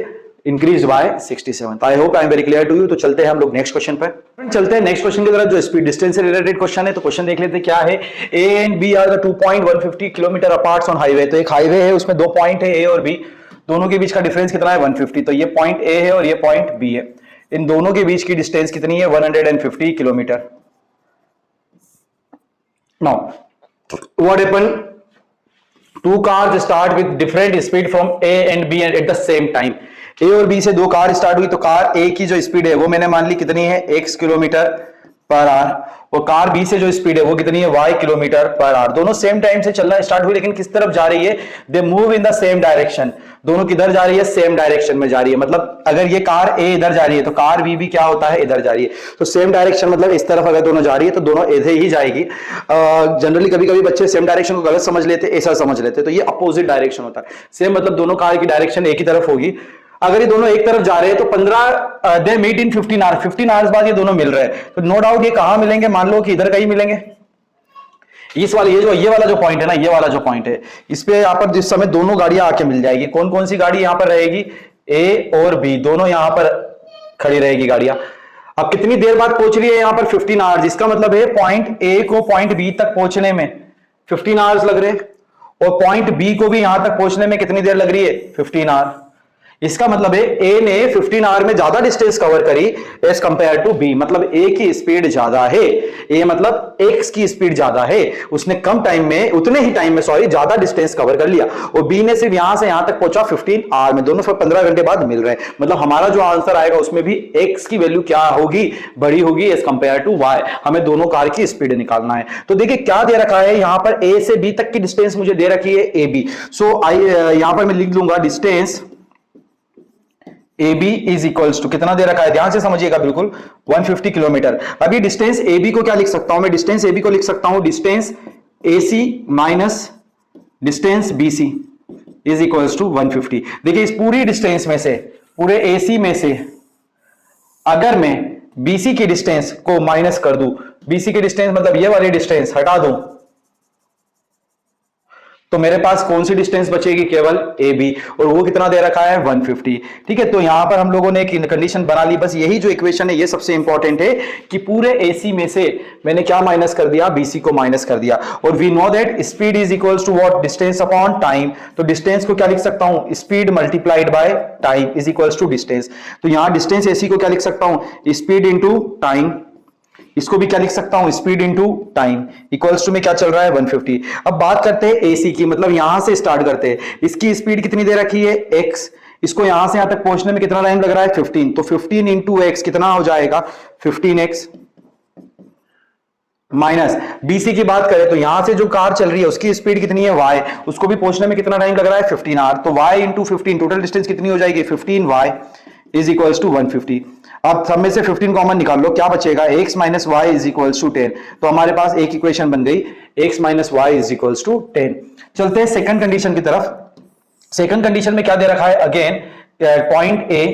increase by 67। I hope I am very clear to you. तो चलते हैं हम लोग नेक्स्ट क्वेश्चन पर। चलते हैं नेक्स्ट क्वेश्चन की तरफ, जो स्पीड डिस्टेंस से रिलेटेड क्वेश्चन है। तो क्वेश्चन देख लेते हैं क्या है। A and B are the 2.150 kilometre apart on highway. तो एक हाईवे है, उसमें दो पॉइंट है ए और बी, दोनों के बीच का डिफरेंस कितना है 150। तो ये पॉइंट ए है और ये पॉइंट बी है, इन दोनों के बीच की डिस्टेंस कितनी है 150 kilometre. Now what happen, two cars start with different speed from A and B at the same time. A और बी से दो कार स्टार्ट हुई, तो कार ए की जो स्पीड है वो मैंने मान ली कितनी है x किलोमीटर पर आवर, और कार बी से जो स्पीड है वो कितनी है y किलोमीटर पर आवर। दोनों सेम टाइम से चलना स्टार्ट हुई, लेकिन किस तरफ जा रही है, they move in the same direction. दोनों किधर जा रही है, सेम डायरेक्शन में जा रही है। मतलब अगर ये कार ए इधर जा रही है तो कार बी भी क्या होता है, इधर जा रही है। तो सेम डायरेक्शन मतलब इस तरफ अगर दोनों जा रही है तो दोनों इधर ही जाएगी। जनरली कभी कभी बच्चे सेम डायरेक्शन को गलत समझ लेते, ऐसा समझ लेते, तो ये अपोजिट डायरेक्शन होता है। सेम मतलब दोनों कार की डायरेक्शन एक ही तरफ होगी। अगर ये दोनों एक तरफ जा रहे हैं तो 15 they meet in 15 hours, 15 hours बाद ये दोनों मिल रहे हैं। तो नो डाउट ये कहां मिलेंगे, मान लो कि इधर कहीं मिलेंगे। इस वाले ये वाला जो पॉइंट है ना, ये वाला जो पॉइंट है, इस पे यहाँ पर जिस समय दोनों गाड़ियां आके मिल जाएगी। कौन कौन सी गाड़ी यहाँ पर रहेगी, ए और बी दोनों यहाँ पर खड़ी रहेगी गाड़ियां। अब कितनी देर बाद पहुंच रही है यहाँ पर 15 आवर्स। इसका मतलब है पॉइंट ए को पॉइंट बी तक पहुंचने में 15 आवर्स लग रहे हैं, और पॉइंट बी को भी यहां तक पहुंचने में कितनी देर लग रही है 15 आवर। इसका मतलब है ए ने 15 आवर में ज्यादा डिस्टेंस कवर करी एज कंपेयर टू बी, मतलब ए की स्पीड ज्यादा है, ए मतलब एक्स की स्पीड ज्यादा है, उसने कम टाइम में, उतने ही टाइम में सॉरी, ज्यादा डिस्टेंस कवर कर लिया, और बी ने सिर्फ यहां से यहां तक पहुंचा 15 आवर में, दोनों फिर 15 घंटे बाद मिल रहे हैं। मतलब हमारा जो आंसर आएगा उसमें भी एक्स की वैल्यू क्या होगी, बड़ी होगी एज कंपेयर टू वाई। हमें दोनों कार की स्पीड निकालना है। तो देखिए क्या दे रखा है यहां पर, ए से बी तक की डिस्टेंस मुझे दे रखी है ए बी, सो यहां पर मैं लिख दूंगा distance AB is equals to, कितना दे रखा है ध्यान से समझिएगा बिल्कुल, 150 किलोमीटर। अभी डिस्टेंस AB को क्या लिख सकता हूं मैं, डिस्टेंस AB को लिख सकता हूं distance AC minus distance BC is equals to 150। देखिए इस पूरी डिस्टेंस में से, पूरे AC में से अगर मैं BC की डिस्टेंस को माइनस कर दूं, BC की डिस्टेंस मतलब ये वाली डिस्टेंस हटा दूं, तो मेरे पास कौन सी डिस्टेंस बचेगी, केवल ए बी, और वो कितना दे रखा है 150। ठीक है, तो यहां पर हम लोगों ने एक कंडीशन बना ली, बस यही जो इक्वेशन है ये सबसे इंपॉर्टेंट है कि पूरे एसी में से मैंने क्या माइनस कर दिया, बीसी को माइनस कर दिया, और we know that speed is equals to what, distance upon time. तो डिस्टेंस को क्या लिख सकता हूं, speed multiplied by time is equals to distance. तो यहां डिस्टेंस एसी को क्या लिख सकता हूं, स्पीड इंटू टाइम, इसको भी क्या लिख सकता हूं, speed into time equals to में क्या चल रहा है 150। अब बात करते हैं एसी की, मतलब यहां से स्टार्ट करते हैं, इसकी स्पीड कितनी दे रखी है x, इसको यहां से यहां तक पहुंचने में कितना टाइम लग रहा है 15, तो 15 इंटू एक्स कितना हो जाएगा 15x, माइनस बीसी की बात करें तो यहां से जो कार चल रही है उसकी स्पीड कितनी है y, उसको भी पहुंचने में कितना टाइम लग रहा है 15 आवर, तो y इंटू 15 टोटल डिस्टेंस कितनी हो जाएगी 15y इज इक्वल्स टू 150। अब सब में से 15 कॉमन निकाल लो, क्या बचेगा x minus y is equals to 10। तो हमारे पास एक इक्वेशन बन गई x minus y is equals to 10। चलते हैं सेकंड कंडीशन की तरफ। सेकंड कंडीशन में क्या दे रखा है, again point A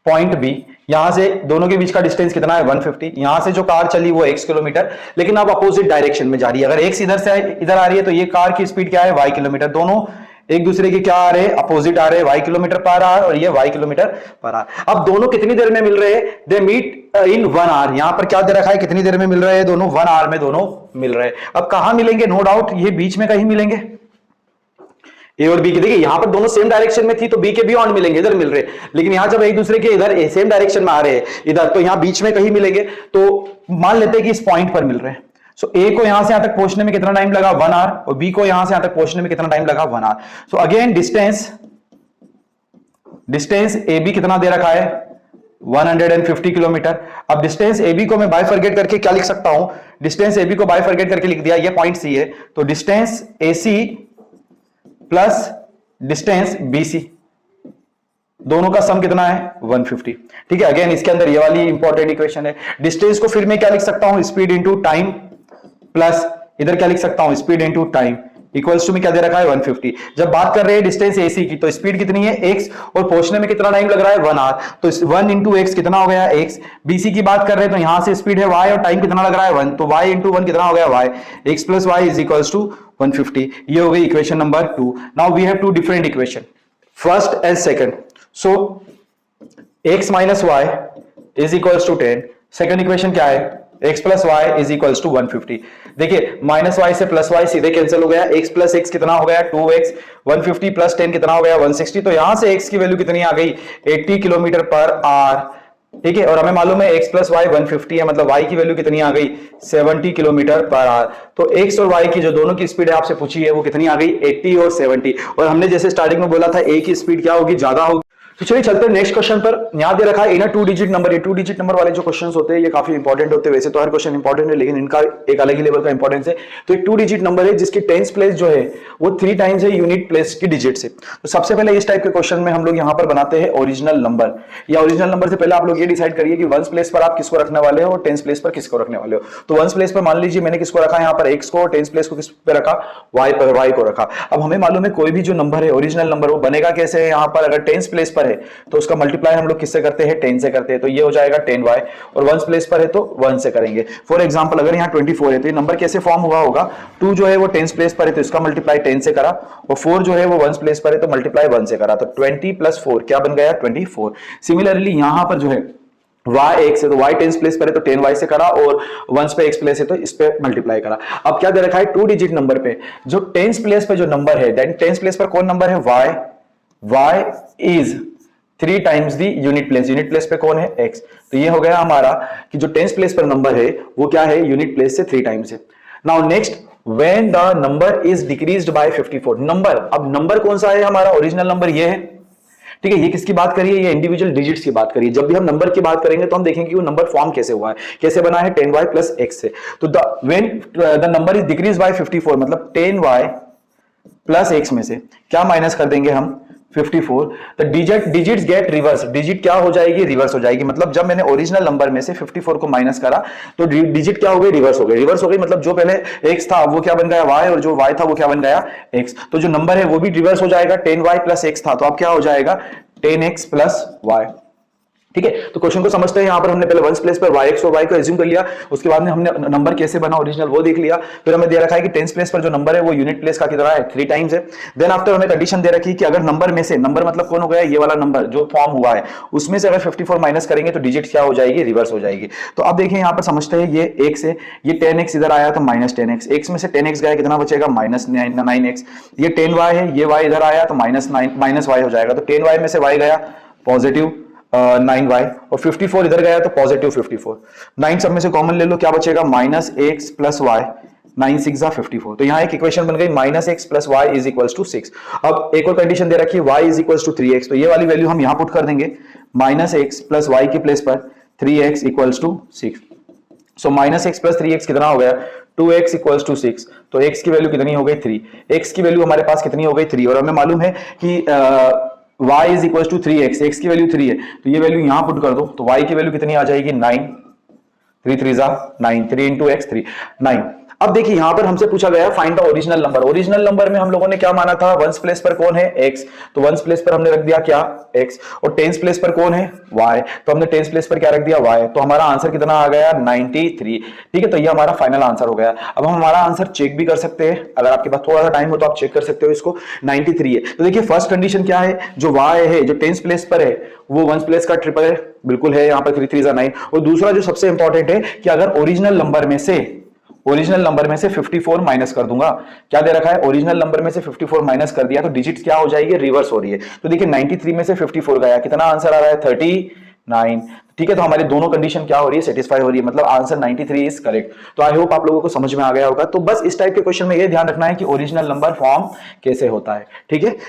point B, यहां से दोनों के बीच का डिस्टेंस कितना है 150, यहां से जो कार चली वो x किलोमीटर, लेकिन अब अपोजिट डायरेक्शन में जा रही है। अगर x इधर से इधर आ रही है तो ये कार की स्पीड क्या है y किलोमीटर, दोनों एक दूसरे के क्या आ रहे हैं, अपोजिट आ रहे हैं, y किलोमीटर पर आवर और ये y किलोमीटर पर आवर। अब दोनों कितनी देर में मिल रहे हैं, दे मीट इन 1 आवर। यहां पर क्या दे रखा है, कितनी देर में मिल रहे हैं, दोनों 1 आवर में दोनों मिल रहे हैं। अब कहां मिलेंगे, नो डाउट ये बीच में कहीं मिलेंगे, ए और बी के, देखिए यहां पर दोनों सेम डायरेक्शन में थी तो बी के बियॉन्ड मिलेंगे, इधर मिल रहे, लेकिन यहां जब एक दूसरे के इधर सेम डायरेक्शन में आ रहे हैं इधर, तो यहां बीच में कहीं मिलेंगे। तो मान लेते हैं कि इस पॉइंट पर मिल रहे हैं, सो ए को यहां से यहां तक पहुंचने में कितना टाइम लगा 1 आवर, और बी को यहां से यहां तक पहुंचने में कितना टाइम लगा 1 hour. So again distance A B कितना दे रखा है 150 किलोमीटर। अब डिस्टेंस ए बी को मैं बाइफरगेट करके क्या लिख सकता हूं, डिस्टेंस ए बी को बाइफरगेट करके लिख दिया, ये पॉइंट सी है, तो डिस्टेंस ए सी प्लस डिस्टेंस बीसी, दोनों का सम कितना है 150। ठीक है, अगेन इसके अंदर ये वाली इंपॉर्टेंट इक्वेशन है। डिस्टेंस को फिर मैं क्या लिख सकता हूं, स्पीड इंटू टाइम, प्लस इधर क्या लिख सकता हूं, speed into time equals to में क्या दे रखा है 150। जब बात कर रहे हैं डिस्टेंस एसी की तो स्पीड कितनी है x, और पहुंचने में कितना टाइम लग रहा है 1 आवर, तो 1 इंटू एक्स कितना हो गया x। बीसी की बात कर रहे हैं तो यहां से स्पीड है y और टाइम कितना लग रहा है 1, तो y इंटू 1 कितना हो गया y, x plus y is equals to 150। ये हो गई equation number 2। Now we have two different equation, first and second. So x minus y is equals to 10, second equation क्या है x plus y is equals to 150। देखिए minus y से plus y सीधे cancel हो गया, x plus x कितना हो गया 2x, 150 प्लस 10 कितना हो गया 160। तो यहां से x की वैल्यू कितनी आ गई 80 किलोमीटर पर आवर। ठीक है, और हमें मालूम है x प्लस वाई 150 है, मतलब y की वैल्यू कितनी आ गई 70 किलोमीटर पर आवर। तो x और y की जो दोनों की स्पीड है आपसे पूछी है वो कितनी आ गई 80 और 70, और हमने जैसे स्टार्टिंग में बोला था a की स्पीड क्या होगी, ज्यादा होगी। तो चलिए चलते हैं नेक्स्ट क्वेश्चन पर। यहां दे रखा है इनर 2 डिजिट नंबर, ये 2 डिजिट नंबर वाले जो क्वेश्चंस होते हैं ये काफी इंपॉर्टेंट होते हैं, वैसे तो हर क्वेश्चन इंपॉर्टेंट है लेकिन इनका एक अलग ही लेवल का इंपॉर्टेंस है। तो एक 2 डिजिट नंबर है जिसकी टेंस प्लेस जो है वो 3 टाइम्स है यूनिट प्लेस की डिजिट से। तो सबसे पहले इस टाइप के क्वेश्चन में हम लोग यहाँ पर बनाते हैं ओरिजिनल नंबर, या ओरिजिनल नंबर से पहले आप लोग ये डिसाइड करिए कि वंस प्लेस पर आप किसको रखने वाले हो और टेंस प्लेस पर किसको रखने वाले हो। तो वंस प्लेस पर मान लीजिए मैंने किसको रखा, यहाँ पर एक्स को, टेंस प्लेस को किस पे रखा वाई पर, वाई को रखा। अब हमें मालूम है कोई भी जो नंबर है ओरिजिनल नंबर वो बनेगा कैसे है, यहाँ पर अगर टेंस प्लेस पर है तो उसका मल्टीप्लाई हम लोग किससे करते हैं 10 से करते हैं, तो ये हो जाएगा 10y, और वंस प्लेस पर है तो 1 से करेंगे। फॉर एग्जांपल अगर यहाँ 24 है तो ये नंबर कैसे फॉर्म हुआ होगा, 2 जो है वो टेंस प्लेस पर है तो इसका मल्टीप्लाई 10 से करा, और 4 जो है वो वंस प्लेस पर है तो मल्टीप्लाई 1 से करा, तो 20 प्लस 4 क्या बन गया 24। सिमिलरली यहां पर जो है y x है तो y टेंस प्लेस पर है तो 10y से करा, और वंस पे x प्लेस है तो इस पे मल्टीप्लाई करा। अब क्या दे रखा है 2 डिजिट नंबर पे जो टेंस प्लेस पे जो नंबर है, देन टेंस प्लेस पर कौन नंबर है y, y is 3 times the unit place पे कौन है x। तो ये हो गया हमारा कि जो टेंस प्लेस पर नंबर है वो क्या है, यूनिट प्लेस से 3 टाइम्स है। Now next, when the number is decreased bye 54। Number, अब नंबर कौन सा है हमारा, ओरिजिनल नंबर ये है, ठीक है। ये किसकी बात करिए, ये इंडिविजुअल डिजिट्स की बात करिए। जब भी हम नंबर की बात करेंगे तो हम देखेंगे कि वो नंबर फॉर्म कैसे हुआ है, कैसे बना है, 10y प्लस x से। तो when the number is decrease by 54 मतलब 10y प्लस x में से क्या माइनस कर देंगे हम, 54। The digits get reverse, digit क्या हो जाएगी, रिवर्स हो जाएगी। मतलब जब मैंने ओरिजिनल नंबर में से 54 को माइनस करा तो डिजिट क्या हो गई, रिवर्स हो गई। रिवर्स हो गई मतलब जो पहले x था वो क्या बन गया y, और जो y था वो क्या बन गया x। तो जो नंबर है वो भी रिवर्स हो जाएगा, 10y प्लस x था तो अब क्या हो जाएगा 10x प्लस y, ठीक है। तो क्वेश्चन को समझते हैं। यहां पर हमने पहले वंस प्लेस पर yx और y को एज्यूम कर लिया, उसके बाद में हमने नंबर कैसे बना ओरिजिनल वो देख लिया। फिर हमें दे रखा है कि टेंस प्लेस पर जो नंबर है वो यूनिट प्लेस का कितना है, 3 टाइम्स है। देन आफ्टर हमें कंडीशन दे रखी है कि अगर नंबर में से, नंबर मतलब कौन हो गया, ये वाला नंबर जो फॉर्म हुआ है उसमें से अगर 54 माइनस करेंगे तो डिजिट क्या हो जाएगी, रिवर्स हो जाएगी। तो अब देखिए यहां पर समझते हैं, ये x है, ये 10x इधर आया तो माइनस 10x, x में से 10x गया कितना बचेगा, माइनस 9x। ये 10y है, ये y इधर आया तो माइनस y हो जाएगा। तो 10y में से y गया पॉजिटिव 9y, और 54 इधर गया तो पॉजिटिव 54। 9 सब में से कॉमन ले लो, क्या बचेगा, माइनस x प्लस वाई, 9 6 54। तो यहाँ एक इक्वेशन बन गई, minus x plus y is equal to 6। अब एक और कंडीशन दे रखी है, y is equal to 3x, तो ये वाली वैल्यू हम यहाँ पुट कर देंगे, माइनस एक्स प्लस वाई के प्लेस पर 3x equals to 6। So minus x plus 3x कितना हो गया, 2x इक्वल्स टू 6। तो x की वैल्यू कितनी हो गई 3, x की वैल्यू हमारे पास कितनी हो गई 3, और हमें मालूम है कि y is equal to 3x, x की वैल्यू 3 है तो ये वैल्यू यहां पुट कर दो, तो y की वैल्यू कितनी आ जाएगी 9, 3 3 9, 3 इंटू एक्स 3 9। अब देखिए यहां पर हमसे पूछा गया find the original number. Original number में हम लोगों ने क्या माना था, वंस प्लेस पर कौन है x, तो वंस प्लेस पर हमने रख दिया क्या x, और टेंस प्लेस पर कौन है y, तो हमने टेंस प्लेस पर क्या रख दिया y। तो हमारा आंसर कितना आ गया 93, ठीक है। तो ये हमारा फाइनल आंसर हो गया। अब हम हमारा आंसर चेक भी कर सकते हैं, अगर आपके पास थोड़ा सा टाइम हो तो आप चेक कर सकते हो इसको। 93 है तो देखिए फर्स्ट कंडीशन क्या है, जो y है जो टेंस प्लेस पर है वो वंस प्लेस का ट्रिपल है, बिल्कुल है, यहाँ पर 3 3 9। और दूसरा जो सबसे इंपॉर्टेंट है कि अगर ओरिजिनल नंबर में से 54 माइनस कर दूंगा, क्या दे रखा है, ओरिजिनल नंबर में से 54 माइनस कर दिया तो डिजिट क्या हो जाएगी, रिवर्स हो रही है। तो देखिए 93 में से 54 गया, कितना आंसर आ रहा है 39, ठीक है। तो हमारी दोनों कंडीशन क्या हो रही है, सेटिस्फाई हो रही है, मतलब आंसर 93 इज करेक्ट। तो आई होप आप लोगों को समझ में आ गया होगा। तो बस इस टाइप के क्वेश्चन में ये ध्यान रखना है कि ओरिजिनल नंबर फॉर्म कैसे होता है, ठीक है।